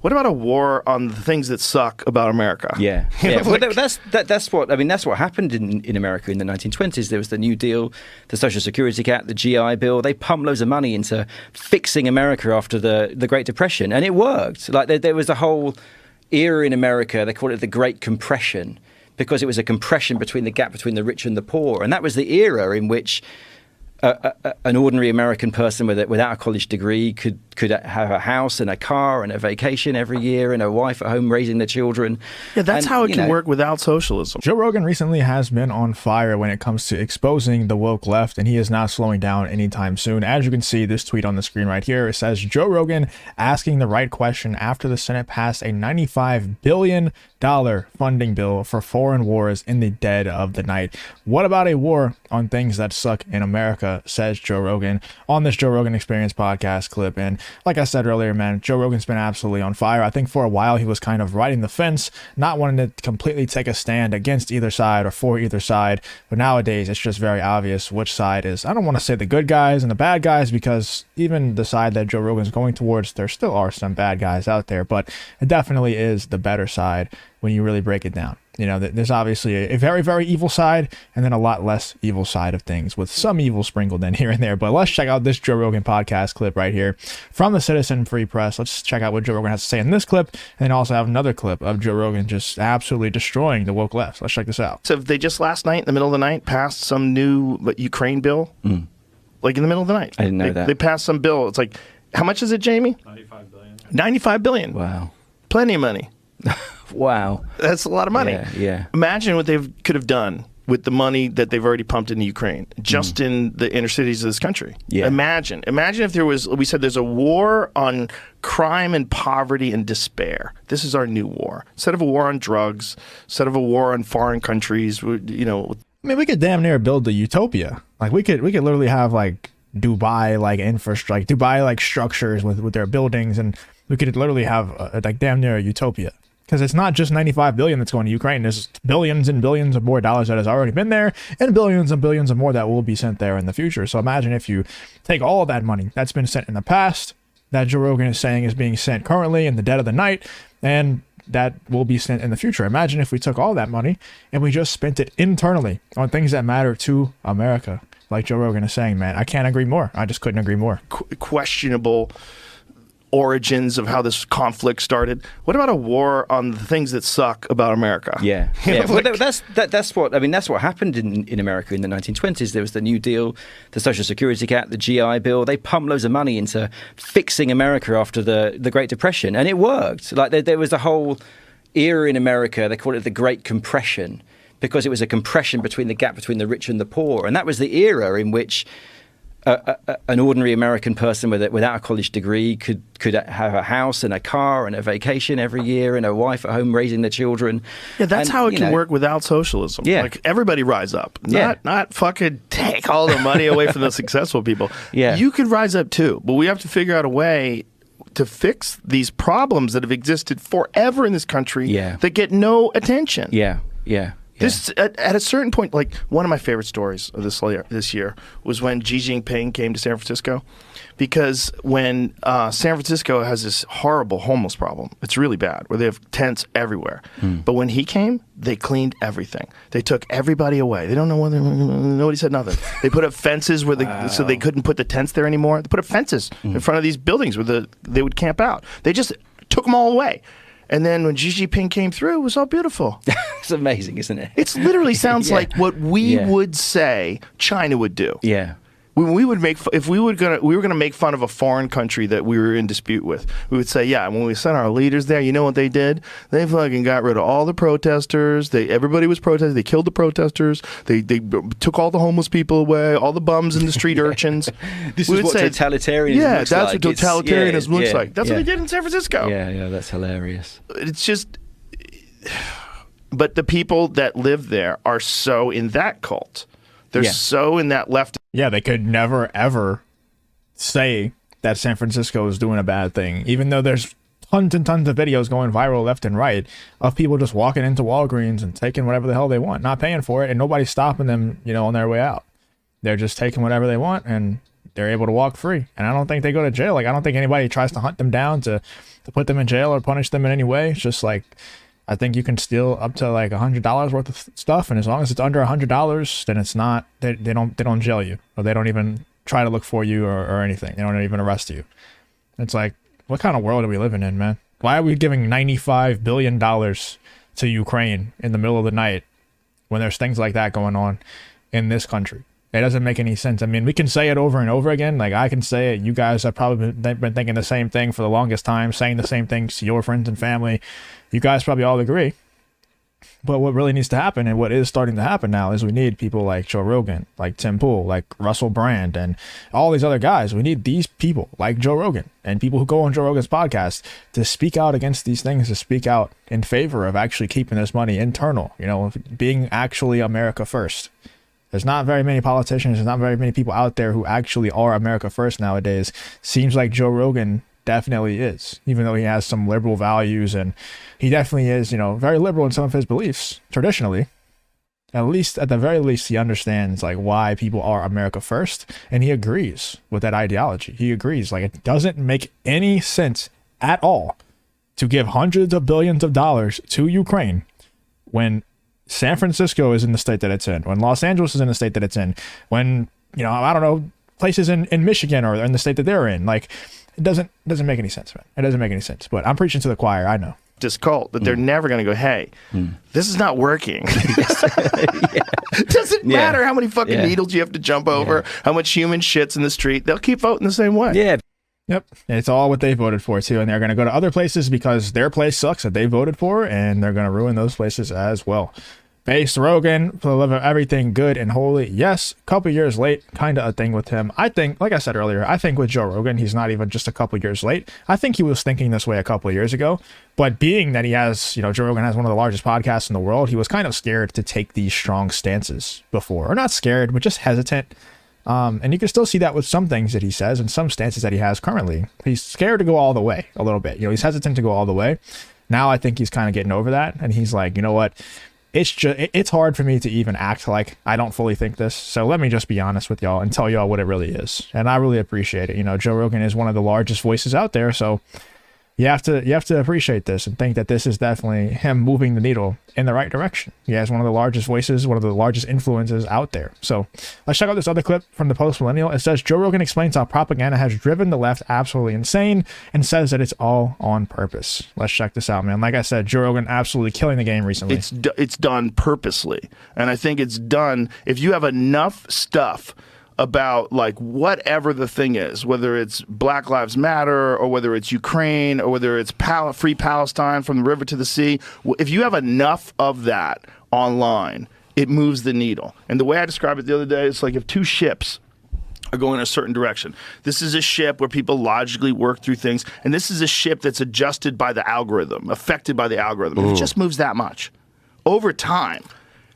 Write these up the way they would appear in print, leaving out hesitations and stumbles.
What about a war on the things that suck about America? Yeah, yeah. Well, that's what I mean. That's what happened in America in the 1920s. There was the New Deal, the Social Security Act, the GI Bill. They pumped loads of money into fixing America after the Great Depression, and it worked. Like there was a whole era in America. They called it the Great Compression because it was a compression between the gap between the rich and the poor, and that was the era in which an ordinary American person without a college degree could have a house and a car and a vacation every year and a wife at home raising the children. Yeah, that's how it can work without socialism. Joe Rogan recently has been on fire when it comes to exposing the woke left, and he is not slowing down anytime soon. As you can see, this tweet on the screen right here, it says, Joe Rogan asking the right question after the Senate passed a $95 billion funding bill for foreign wars in the dead of the night. What about a war on things that suck in America, says Joe Rogan on this Joe Rogan Experience podcast clip. And like I said earlier, man, Joe Rogan's been absolutely on fire. I think for a while he was kind of riding the fence, not wanting to completely take a stand against either side or for either side. But nowadays it's just very obvious which side is, I don't want to say the good guys and the bad guys, because even the side that Joe Rogan's going towards, there still are some bad guys out there, but it definitely is the better side when you really break it down. You know, there's obviously a very, very evil side and then a lot less evil side of things with some evil sprinkled in here and there. But let's check out this Joe Rogan podcast clip right here from the Citizen Free Press. Let's check out what Joe Rogan has to say in this clip, and then also have another clip of Joe Rogan just absolutely destroying the woke left. Let's check this out. So they just last night, in the middle of the night, passed some new Ukraine bill, like in the middle of the night. I didn't know that. They passed some bill. It's like, how much is it, Jamie? $95 billion. $95 billion. Wow. Plenty of money. Wow. That's a lot of money. Yeah. Imagine what they could have done with the money that they've already pumped into Ukraine, just in the inner cities of this country. Yeah. Imagine if there was, we said there's a war on crime and poverty and despair. This is our new war. Instead of a war on drugs, instead of a war on foreign countries, you know. I mean, we could damn near build a utopia. Like we could literally have like Dubai like infrastructure, Dubai like structures with their buildings, and we could literally have like damn near a utopia. Because it's not just $95 billion that's going to Ukraine. There's billions and billions of more dollars that has already been there, and billions of more that will be sent there in the future. So imagine if you take all of that money that's been sent in the past, that Joe Rogan is saying is being sent currently in the dead of the night, and that will be sent in the future. Imagine if we took all that money and we just spent it internally on things that matter to America. Like Joe Rogan is saying, man, I can't agree more. I just couldn't agree more. Questionable origins of how this conflict started. What about a war on the things that suck about America? Yeah. Well, that's what happened in America in the 1920s. There was the New Deal, the Social Security Act, the GI Bill. They pumped loads of money into fixing America after the Great Depression, and it worked. Like there was a whole era in America. They called it the Great Compression because it was a compression between the gap between the rich and the poor, and that was the era in which an ordinary American person without a college degree could have a house and a car and a vacation every year and a wife at home raising the children. Yeah, that's how it can work without socialism. Yeah. Like everybody rise up. Not fucking take all the money away from the successful people. Yeah. You could rise up too, but we have to figure out a way to fix these problems that have existed forever in this country that get no attention. Yeah. This at a certain point, like one of my favorite stories of this year was when Xi Jinping came to San Francisco, because when San Francisco has this horrible homeless problem, it's really bad, where they have tents everywhere. But when he came, they cleaned everything. They took everybody away. They don't know whether nobody said nothing. They put up fences so they couldn't put the tents there anymore. They put up fences in front of these buildings where they would camp out. They just took them all away. And then when Xi Jinping came through, it was all beautiful. It's amazing, isn't it? It literally sounds like what we would say China would do. Yeah. When we would make, if we were gonna make fun of a foreign country that we were in dispute with, we would say, yeah, when we sent our leaders there, you know what they did? They fucking got rid of all the protesters. Everybody was protesting. They killed the protesters. They took all the homeless people away, all the bums and the street urchins. This is what totalitarianism looks like. Yeah, that's what totalitarianism looks like. That's what they did in San Francisco. Yeah, that's hilarious. It's just, but the people that live there are so in that cult. They're so in that left. Yeah, they could never, ever say that San Francisco is doing a bad thing, even though there's tons and tons of videos going viral left and right of people just walking into Walgreens and taking whatever the hell they want, not paying for it, and nobody's stopping them, on their way out. They're just taking whatever they want, and they're able to walk free. And I don't think they go to jail. Like, I don't think anybody tries to hunt them down to put them in jail or punish them in any way. It's just like, I think you can steal up to like $100 worth of stuff, and as long as it's under $100, then it's not, they don't jail you, or they don't even try to look for you or anything. They don't even arrest you. It's like, what kind of world are we living in, man? Why are we giving $95 billion to Ukraine in the middle of the night when there's things like that going on in this country? It doesn't make any sense. I mean, we can say it over and over again. Like, I can say it. You guys have probably been thinking the same thing for the longest time, saying the same things to your friends and family. You guys probably all agree. But what really needs to happen, and what is starting to happen now, is we need people like Joe Rogan, like Tim Pool, like Russel Brand, and all these other guys. We need these people like Joe Rogan and people who go on Joe Rogan's podcast to speak out against these things, to speak out in favor of actually keeping this money internal, you know, being actually America first. There's not very many politicians, there's not very many people out there who actually are America first nowadays. Seems like Joe Rogan definitely is, even though he has some liberal values, and he definitely is, you know, very liberal in some of his beliefs traditionally. At the very least, he understands like why people are America first, and he agrees with that ideology. He agrees, like, it doesn't make any sense at all to give hundreds of billions of dollars to Ukraine when San Francisco is in the state that it's in, when Los Angeles is in the state that it's in, when, you know, I don't know, places in Michigan or in the state that they're in. Like, it doesn't make any sense, man. It doesn't make any sense. But I'm preaching to the choir, I know. This cult that they're never going to go, hey, this is not working. It doesn't matter how many fucking needles you have to jump over, how much human shit's in the street. They'll keep voting the same way. Yeah. Yep. It's all what they voted for, too. And they're going to go to other places because their place sucks that they voted for, and they're going to ruin those places as well. Base Rogan, deliver everything good and holy. Yes, a couple years late, kind of a thing with him. I think, like I said earlier, I think with Joe Rogan, he's not even just a couple years late. I think he was thinking this way a couple of years ago. But being that he has, you know, Joe Rogan has one of the largest podcasts in the world, he was kind of scared to take these strong stances before. Or not scared, but just hesitant. And you can still see that with some things that he says and some stances that he has currently. He's scared to go all the way a little bit. You know, he's hesitant to go all the way. Now I think he's kind of getting over that. And he's like, you know what? It's hard for me to even act like I don't fully think this. So let me just be honest with y'all and tell y'all what it really is. And I really appreciate it. You know, Joe Rogan is one of the largest voices out there. So you have to appreciate this and think that this is definitely him moving the needle in the right direction. He has one of the largest voices, one of the largest influences out there. So let's check out this other clip from the Post Millennial. It says Joe Rogan explains how propaganda has driven the left absolutely insane and says that it's all on purpose. Let's check this out, man. Like I said, Joe Rogan absolutely killing the game recently. It's done purposely, and I think it's done if you have enough stuff about like whatever the thing is, whether it's Black Lives Matter or whether it's Ukraine or whether it's free Palestine from the river to the sea. If you have enough of that online, it moves the needle. And the way I described it the other day, it's like if two ships are going in a certain direction. This is a ship where people logically work through things, and this is a ship that's adjusted by the algorithm, affected by the algorithm. If it just moves that much, over time,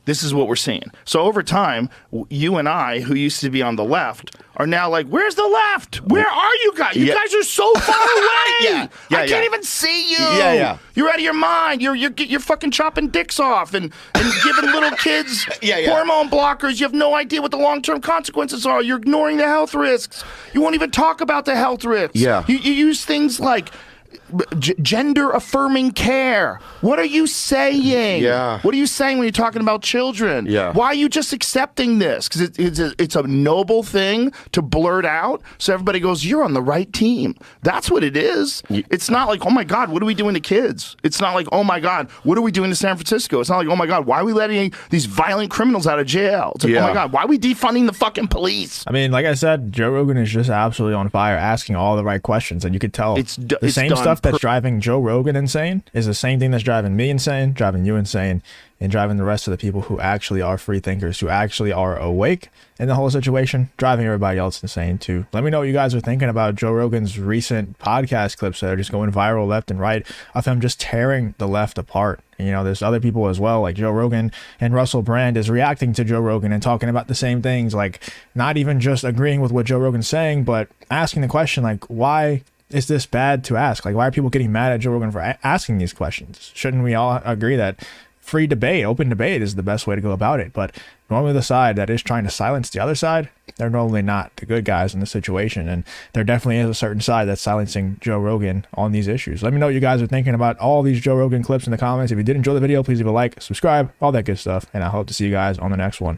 this is what we're seeing. So over time, you and I, who used to be on the left, are now like, where's the left? Where are you guys? You guys are so far away. I can't even see you. You're out of your mind. You're fucking chopping dicks off and giving little kids hormone blockers. You have no idea what the long-term consequences are. You're ignoring the health risks. You won't even talk about the health risks. You use things like gender affirming care. What are you saying? What are you saying when you're talking about children? Why are you just accepting this? Because it's a noble thing to blurt out so everybody goes, you're on the right team. That's what it is. It's not like, oh my God, what are we doing to kids? It's not like, oh my God, what are we doing to San Francisco? It's not like, oh my God, why are we letting these violent criminals out of jail? It's like, oh my God, why are we defunding the fucking police? I mean, like I said, Joe Rogan is just absolutely on fire, asking all the right questions, and you could tell it's the same stuff that's driving Joe Rogan insane is the same thing that's driving me insane, driving you insane, and driving the rest of the people who actually are free thinkers, who actually are awake in the whole situation, driving everybody else insane too. Let me know what you guys are thinking about Joe Rogan's recent podcast clips that are just going viral left and right of him just tearing the left apart. And, you know, there's other people as well, like Joe Rogan, and Russel Brand is reacting to Joe Rogan and talking about the same things, like not even just agreeing with what Joe Rogan's saying, but asking the question, like, why is this bad to ask? Like, why are people getting mad at Joe Rogan for asking these questions? Shouldn't we all agree that free debate, open debate is the best way to go about it. But normally the side that is trying to silence the other side, they're normally not the good guys in the situation. And there definitely is a certain side that's silencing Joe Rogan on these issues. Let me know what you guys are thinking about all these Joe Rogan clips in the comments. If you did enjoy the video, please leave a like, subscribe, all that good stuff. And I hope to see you guys on the next one.